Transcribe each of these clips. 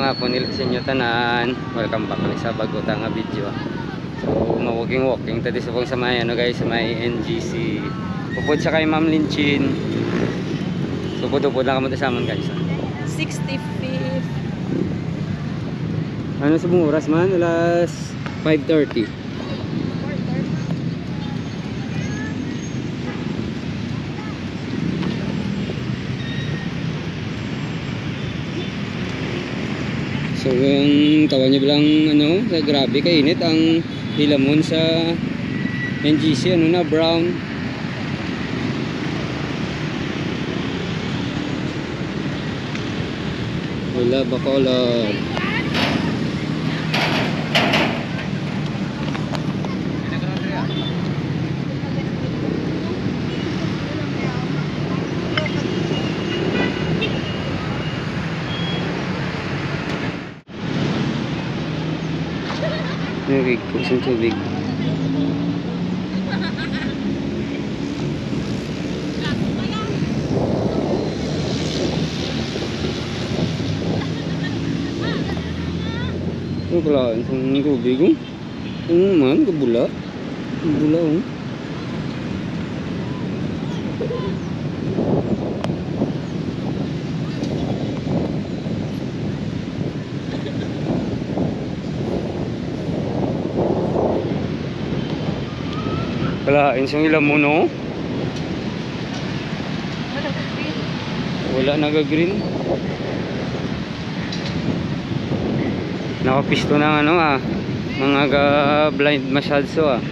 hapon nila sa inyo tanan. Welcome back ulit sa bago nga video. So walking tadi sa pong samay ano guys, sa may NGC. Pupod sa kay Ma'am Linchin. So pupod lang kamo sa amon guys. 65th. Ano sa buong oras man? Alas 5:30. So yung tawa nyo bilang ano, grabe kainit ang hilamon sa NGC, ano na, brown. Wala Bacolod. Tubig, kusang tubig. Ito pala, isang tubig oh. Ano naman, kabula. Kabula oh. Kalahain siyang ilang mo no? Wala naga-green. Nakapisto ng ano ah, mga blind masyado ah.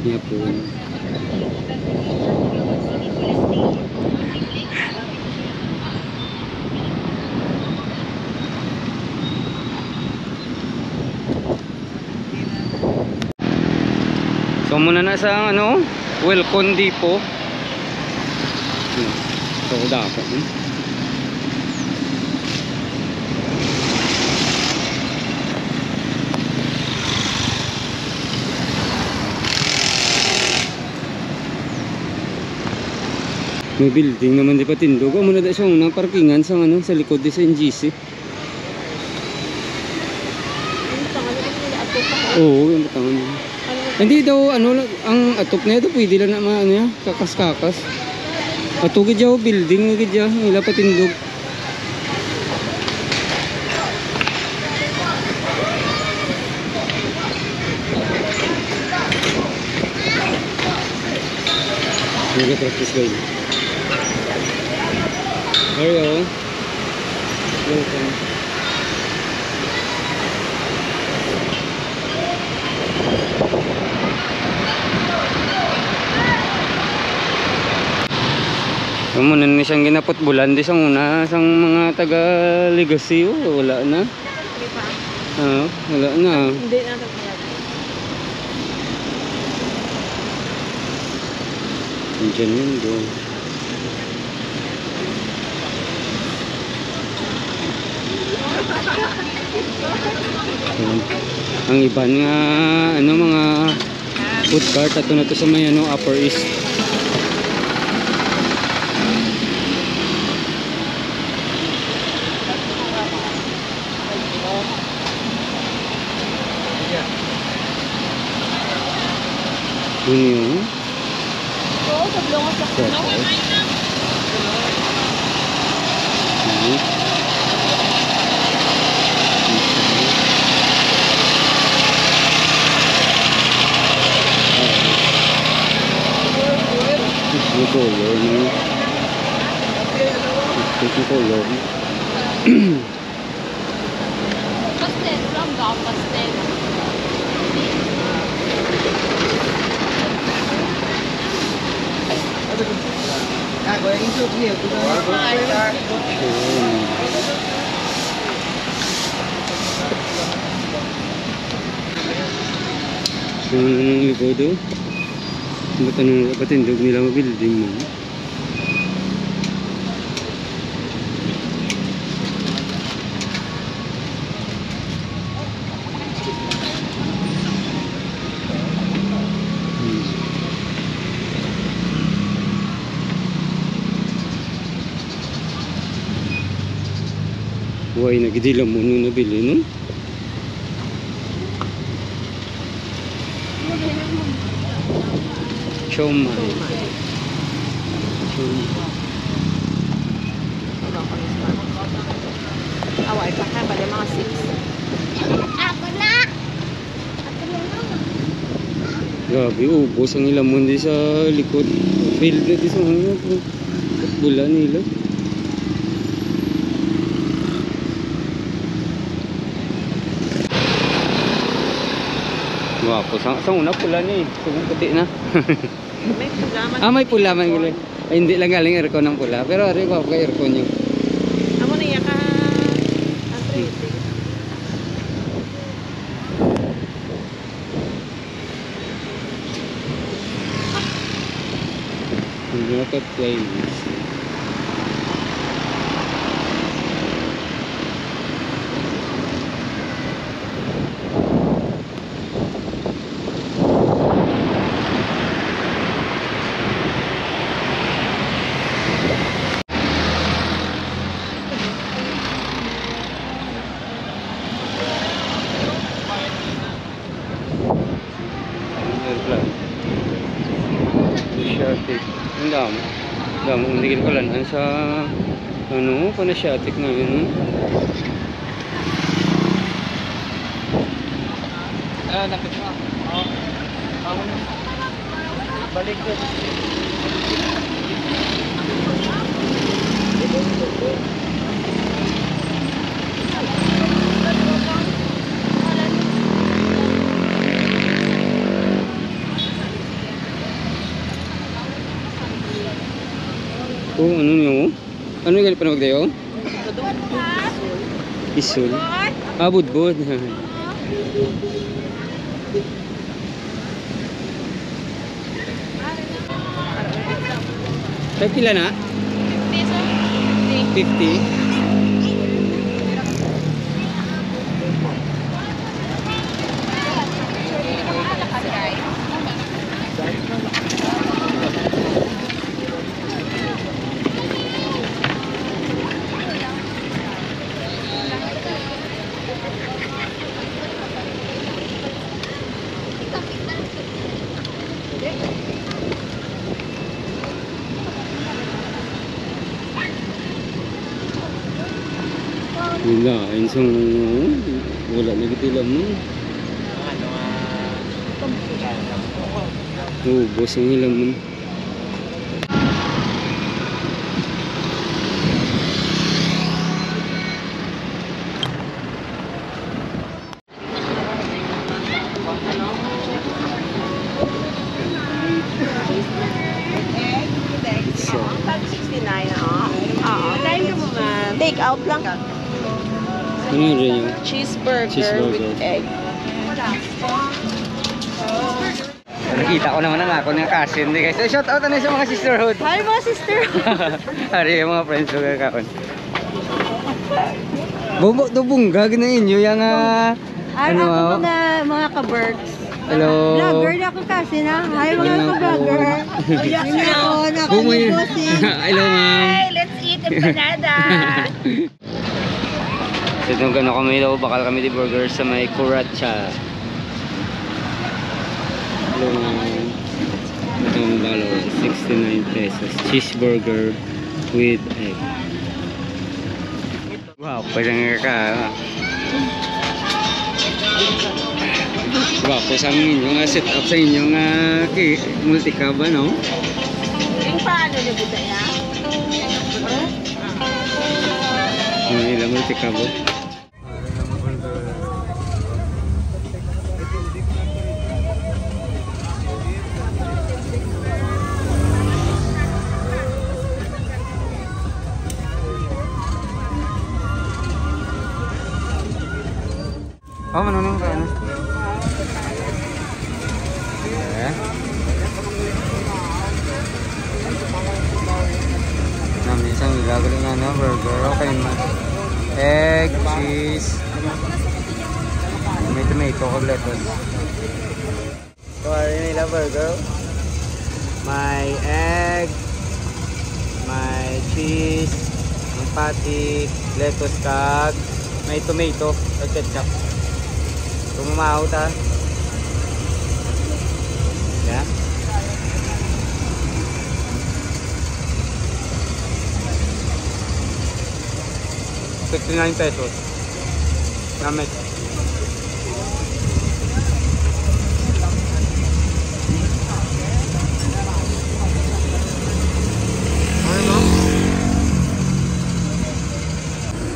Yapon. So muna na sa ano, Welcome Depot. So dapat may building naman di pa tindog. Muna da siya ng parkingan sa ano, sa likod di sa NGC. Oo, yung batangan. Hindi daw ano ang atop na ito pwede lang na ano ya, kakas-kakas. Atugid daw building gid ya, ila pa tindog. Nag-practice guys. Hello. Welcome. Muna na siyang ginapot bulan di sa una sang mga taga Legacy oh, wala na. Wala na. Hindi na talaga. Diyan yun do. Ang iban nga ano mga food cart ato na to sa may ano Upper East. Yun yun. Oo, sablong sa kuno. Yung color no? Yung color. Pastel lang daw, pastel. Goreng soup niyo. So, anong likod oh? Ba't anong patindog nila building mo? Buhay na gidila mo nung nabili, no? Siomai. Away pa ka, bali mga 6. Grabe, ubos ang ilamon di sa likod. Field na di sa mga bula nila. Wapo, sa una pula ni. Sa una puti na. May pulaman. May pula man gila. Ay, hindi lang galing aircon ng pula. Pero ari ko kay aircon yung. Amo na iya ka. Arthritis. Hindi naka-playlist. Asiatic. Ang dami. Dami. Hindi ko lang. Sa ano, pan-Asiatic na yun. Napit mo. Balik ko. Oh, ano nyo? Ano yung panawag tayo? Isul. Budbud. Ay, pila na? 50. Wala, ayun sa wala na gitilam mo. Ubos ang ilam mo. So, 69 time ka mo man. Take out lang. ano yun rin yung Cheeseburger with egg. nakita ko naman ang ako ng cousin. Guys, so, shout out na sa mga sisterhood. Hi mga sister! Hari yung mga friends ko kakakon. Bubungga na inyo yung Ano ako na mga ka-birds. hello. Vlogger na ako kasi na. Hi mga ka-vlogger. Hello ma'am. Let's eat empanada! So itong gano'n kami daw, bakal kami di burger sa may Kuracha. Hello ma'am. Itong bakal 69 pesos. Cheeseburger with egg. Wow, pwede ka. Wow, po sa inyong setup sa inyong multi-cab, no? Yung paano niyo buta ya? Ilang multi-cab. Oh, manunong ka na. Namin isang gagawin nga na burger. Okay naman. Egg, cheese. May tomato, lettuce. So, ano nila burger? May egg, may cheese, may kalapati, lettuce kag may tomato kag ketchup. Tumamahaw ta. Yeah. ₱59. Gamit.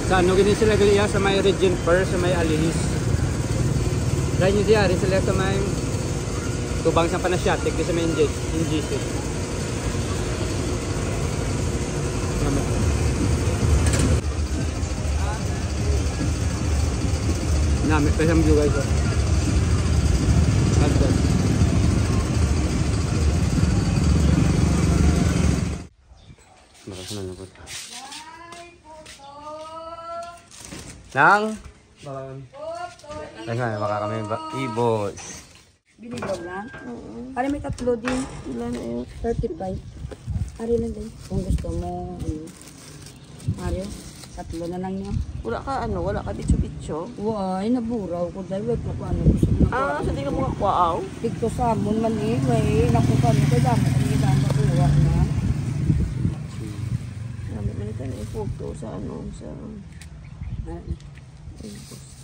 Sa ano gini sila gali sa may Regent Per, sa may Alihis. Dahil nyo diya rin sila sa may tubang sa Panasyatic, di sa may NGC. Namit pa siyang view guys. Agad. Bakas na nabot. Nang? Ay nga, baka kami ibos. Binigaw lang? Oo. Ari may tatlo din. Ilan na yun? 35. Ari na din. Kung gusto mo, Mario, tatlo na lang yun. Wala ka bitso-bitso? Ay, naburaw ko dahil wait ko ano gusto mo. So di ka mga kwaaw? Dito sa amon man eh, may nakuha mo kaya dami kami dami nakuha na. Namin manita na i-photo sa sa...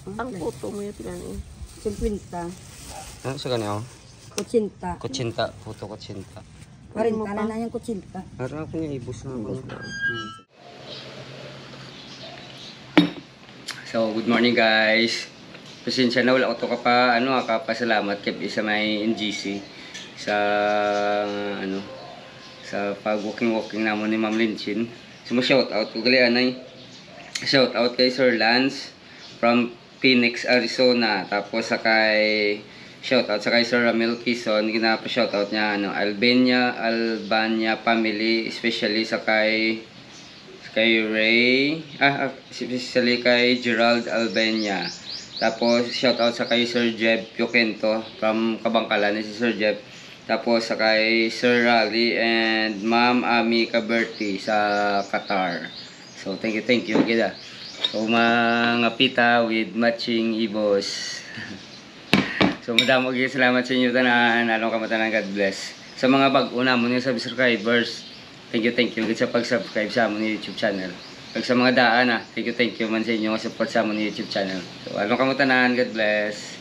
Ang photo mo yung pinanay. 50. Ano sa kanyo? Kutsinta. Kutsinta, puto kutsinta. Parin ka na yung kutsinta. Meron ako niya ibos na ako. So, good morning guys. Pasensya na wala ko to kapasalamat kay isa may NGC sa sa pag-walking namon ni Ma'am Linchin. So, shout out ko gali anay. Shout out kay Sir Lance from Phoenix, Arizona. Tapos sa kay shout out sa kay Sir Ramil Quezon, ginapa-shout out niya Albania family, especially sa kay Ray, especially kay Gerald Albania. Tapos shout out sa kay Sir Jeb Piokento from Kabangkalan, si Sir Jeb. Tapos sa kay Sir Rally and Ma'am Ami Caberti sa Qatar. So thank you kita. So mga pita with matching ibos. So madamo gyud salamat sa inyo tanan. Anong kamatanan, God bless. Sa mga bag-o namon yung subscribers, thank you gid sa pag-subscribe sa amon YouTube channel. Pag sa mga daan thank you man sa inyo nga support sa amon YouTube channel. So anong kamatanan, God bless.